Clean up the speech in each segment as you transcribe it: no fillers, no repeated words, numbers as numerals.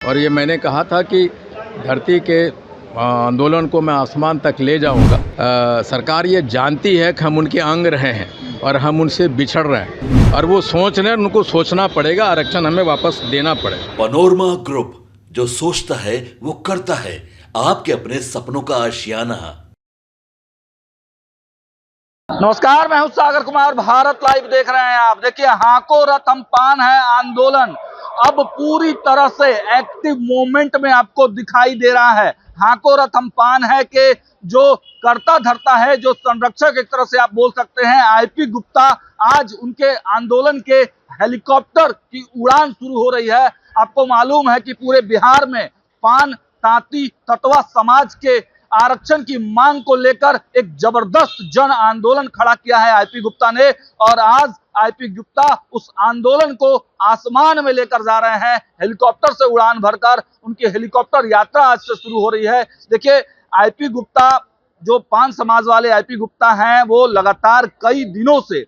और ये मैंने कहा था कि धरती के आंदोलन को मैं आसमान तक ले जाऊंगा। सरकार ये जानती है कि हम उनके अंग रहे हैं और हम उनसे बिछड़ रहे हैं और वो सोच रहे हैं, उनको सोचना पड़ेगा, आरक्षण हमें वापस देना पड़ेगा। पनोरमा ग्रुप, जो सोचता है वो करता है। आपके अपने सपनों का आशियाना। नमस्कार, मैं हूं सागर कुमार। भारत लाइव देख रहे हैं आप। देखिए, हाको रथ हम पान है आंदोलन अब पूरी तरह से एक्टिव मोमेंट में आपको दिखाई दे रहा है। हाको रथ हम पान है कि जो करता धरता है, जो संरक्षक एक तरह से आप बोल सकते हैं, आईपी गुप्ता, आज उनके आंदोलन के हेलीकॉप्टर की उड़ान शुरू हो रही है। आपको मालूम है कि पूरे बिहार में पान तांती ततवा समाज के आरक्षण की मांग को लेकर एक जबरदस्त जन आंदोलन खड़ा किया है आईपी गुप्ता ने, और आज आईपी गुप्ता उस आंदोलन को आसमान में लेकर जा रहे हैं। हेलीकॉप्टर से उड़ान भरकर उनकी हेलीकॉप्टर यात्रा आज से शुरू हो रही है। देखिए, आईपी गुप्ता, जो पान समाज वाले आईपी गुप्ता हैं, वो लगातार कई दिनों से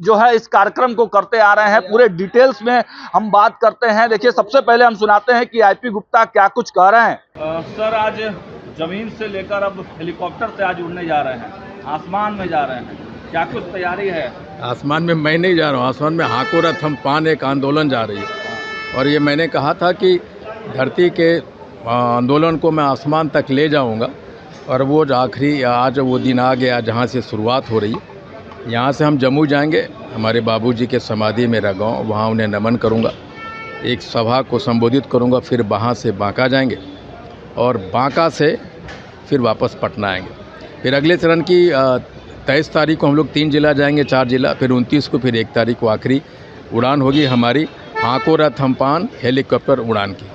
जो है इस कार्यक्रम को करते आ रहे हैं। पूरे डिटेल्स में हम बात करते हैं। देखिए, सबसे पहले हम सुनाते हैं कि आईपी गुप्ता क्या कुछ कह रहे हैं। सर, आज जमीन से लेकर अब हेलीकॉप्टर से आज उड़ने जा रहे हैं, आसमान में जा रहे हैं, क्या कुछ तैयारी है? आसमान में मैं नहीं जा रहा हूँ, आसमान में हाको रथ हम पान एक आंदोलन जा रही है। और ये मैंने कहा था कि धरती के आंदोलन को मैं आसमान तक ले जाऊंगा और वो आखिरी आज वो दिन आ गया जहाँ से शुरुआत हो रही है। यहाँ से हम जम्मू जाएंगे, हमारे बाबूजी के समाधि मेरा गांव, वहाँ उन्हें नमन करूँगा, एक सभा को संबोधित करूँगा, फिर वहाँ से बांका जाएंगे और बांका से फिर वापस पटना आएंगे। फिर अगले चरण की 23 तारीख को हम लोग 3 जिला जाएंगे, 4 जिला, फिर 29 को, फिर 1 तारीख को आखिरी उड़ान होगी हमारी हाको रथ हम पान हेलीकॉप्टर उड़ान की।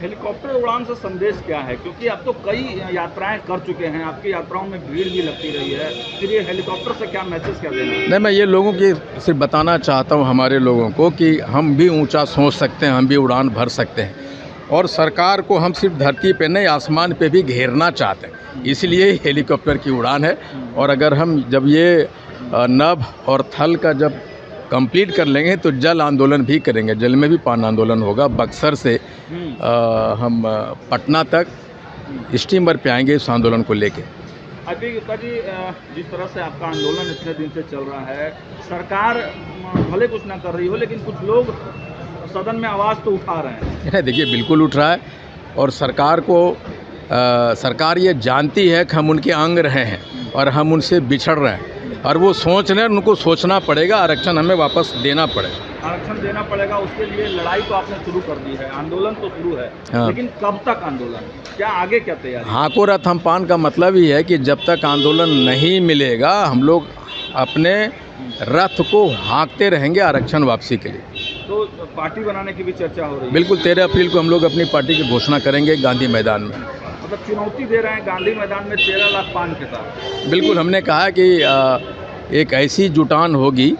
हेलीकॉप्टर उड़ान से संदेश क्या है? क्योंकि आप तो कई यात्राएं कर चुके हैं, आपकी यात्राओं में भीड़ भी लगती रही है, फिर ये हेलीकॉप्टर से क्या मैसेज क्या देना है? नहीं, मैं ये लोगों की सिर्फ बताना चाहता हूँ, हमारे लोगों को, कि हम भी ऊंचा सोच सकते हैं, हम भी उड़ान भर सकते हैं और सरकार को हम सिर्फ धरती पे नहीं, आसमान पे भी घेरना चाहते हैं। इसलिए हेलीकॉप्टर की उड़ान है। और अगर हम जब ये नभ और थल का जब कंप्लीट कर लेंगे तो जल आंदोलन भी करेंगे, जल में भी पान आंदोलन होगा। बक्सर से हम पटना तक स्टीमर पे आएंगे इस आंदोलन को लेके। अभी गुप्ता जी, जिस तरह से आपका आंदोलन इतने दिन से चल रहा है, सरकार भले कुछ ना कर रही हो, लेकिन कुछ लोग सदन में आवाज़ तो उठा रहे हैं। देखिए, बिल्कुल उठ रहा है और सरकार ये जानती है कि हम उनके अंग रहे हैं और हम उनसे बिछड़ रहे हैं और वो सोच रहे हैं, उनको सोचना पड़ेगा, आरक्षण हमें वापस देना पड़ेगा। आरक्षण देना पड़ेगा, उसके लिए लड़ाई तो आपने शुरू कर दी है, आंदोलन तो शुरू है। हाँ। लेकिन कब तक आंदोलन, क्या आगे क्या तैयारी? हाको रथ हम पान का मतलब ही है कि जब तक आंदोलन नहीं मिलेगा हम लोग अपने रथ को हाँकते रहेंगे आरक्षण वापसी के लिए। तो पार्टी बनाने की भी चर्चा हो रही है? बिल्कुल, 13 अप्रैल को हम लोग अपनी पार्टी की घोषणा करेंगे गांधी मैदान में। मतलब चुनौती दे रहे हैं गांधी मैदान में 13 लाख पान के साथ? बिल्कुल, हमने कहा कि एक ऐसी जुटान होगी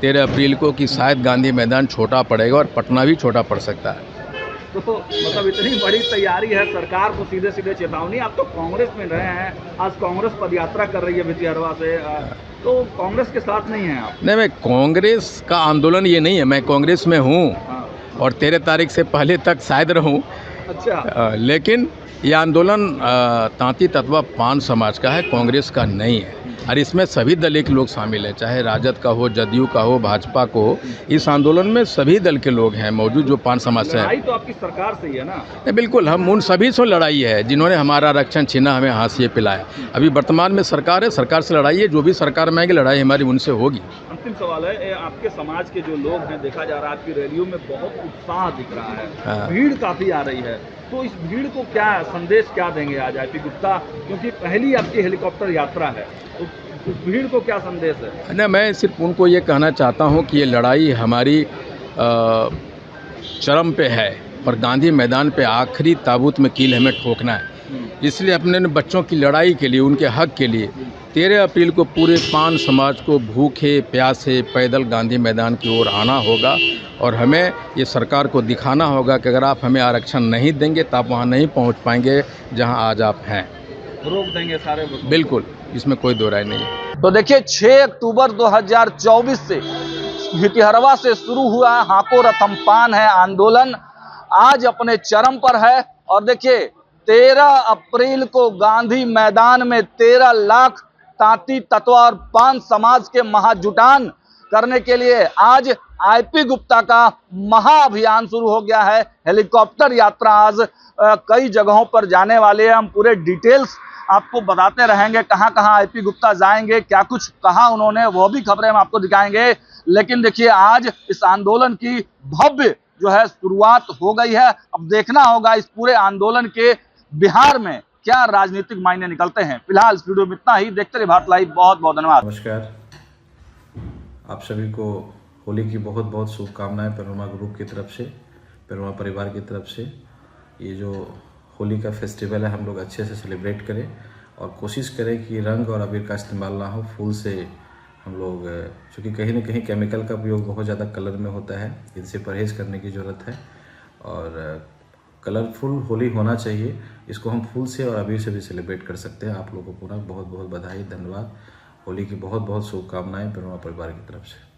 13 अप्रैल को कि शायद गांधी मैदान छोटा पड़ेगा और पटना भी छोटा पड़ सकता है। तो मतलब इतनी बड़ी तैयारी है, सरकार को सीधे सीधे चेतावनी। आप तो कांग्रेस में रहे हैं, आज कांग्रेस पदयात्रा कर रही है भितिहरवा से, तो कांग्रेस के साथ नहीं है आप? नहीं, मैं कांग्रेस का आंदोलन ये नहीं है, मैं कांग्रेस में हूँ और 13 तारीख से पहले तक शायद रहूँ। अच्छा। लेकिन ये आंदोलन तांती तत्वा पान समाज का है, कांग्रेस का नहीं है। और इसमें सभी दल के लोग शामिल हैं, चाहे राजद का हो, जदयू का हो, भाजपा को हो। इस आंदोलन में सभी दल के लोग हैं मौजूद, जो पान समाज से है। लड़ाई तो आपकी सरकार से ही है ना? बिल्कुल, हम उन सभी से लड़ाई है जिन्होंने हमारा आरक्षण छीना, हमें हाशिए पिलाया। अभी वर्तमान में सरकार है, सरकार से लड़ाई है, जो भी सरकार में आएगी लड़ाई हमारी उनसे होगी। अंतिम सवाल है, आपके समाज के जो लोग हैं, देखा जा रहा है आपकी रैलियों में बहुत उत्साह दिख रहा है, भीड़ काफ़ी आ रही है, तो इस भीड़ को क्या संदेश क्या देंगे आज आईपी गुप्ता, क्योंकि पहली आपकी हेलीकॉप्टर यात्रा है, तो उस भीड़ को क्या संदेश है? ना, मैं सिर्फ उनको ये कहना चाहता हूँ कि ये लड़ाई हमारी चरम पे है और गांधी मैदान पे आखिरी ताबूत में कील हमें ठोकना है। इसलिए अपने बच्चों की लड़ाई के लिए, उनके हक के लिए 13 अप्रैल को पूरे पान समाज को भूखे प्यासे पैदल गांधी मैदान की ओर आना होगा और हमें ये सरकार को दिखाना होगा कि अगर आप हमें आरक्षण नहीं देंगे तो आप वहाँ नहीं पहुँच पाएंगे जहाँ आज आप हैं। रोक देंगे सारे? बिल्कुल, इसमें कोई दो राय नहीं है। तो देखिए, 6 अक्टूबर 2024 से भितिहरवा से शुरू हुआ हाको रथ हम पान है आंदोलन आज अपने चरम पर है। और देखिए 13 अप्रैल को गांधी मैदान में 13 लाख तांती तत्वा और पान समाज के महाजुटान करने के लिए आज आईपी गुप्ता का महाअभियान शुरू हो गया है। हेलीकॉप्टर यात्रा आज कई जगहों पर जाने वाले हैं। हम पूरे डिटेल्स आपको बताते रहेंगे, कहां कहां आईपी गुप्ता जाएंगे, क्या कुछ कहा उन्होंने, वो भी खबरें हम आपको दिखाएंगे। लेकिन देखिए आज इस आंदोलन की भव्य जो है शुरुआत हो गई है। अब देखना होगा इस पूरे आंदोलन के बिहार में क्या राजनीतिक मायने निकलते हैं। फिलहाल इस वीडियो में इतना ही। देखते रहिए भारत लाइव। बहुत बहुत धन्यवाद। नमस्कार, आप सभी को होली की बहुत बहुत शुभकामनाएं पेनोरमा ग्रुप की तरफ से, पेनोरमा परिवार की तरफ से। ये जो होली का फेस्टिवल है हम लोग अच्छे से सेलिब्रेट करें और कोशिश करें कि रंग और अबीर का इस्तेमाल ना हो। फूल से हम लोग, चूँकि कहीं ना कहीं केमिकल का उपयोग बहुत ज़्यादा कलर में होता है, इनसे परहेज़ करने की ज़रूरत है और कलरफुल होली होना चाहिए। इसको हम फूल से और अबीर से भी सेलिब्रेट कर सकते हैं। आप लोगों को पूरा बहुत बहुत बधाई, धन्यवाद। होली की बहुत बहुत शुभकामनाएं पेनोरमा परिवार की तरफ से।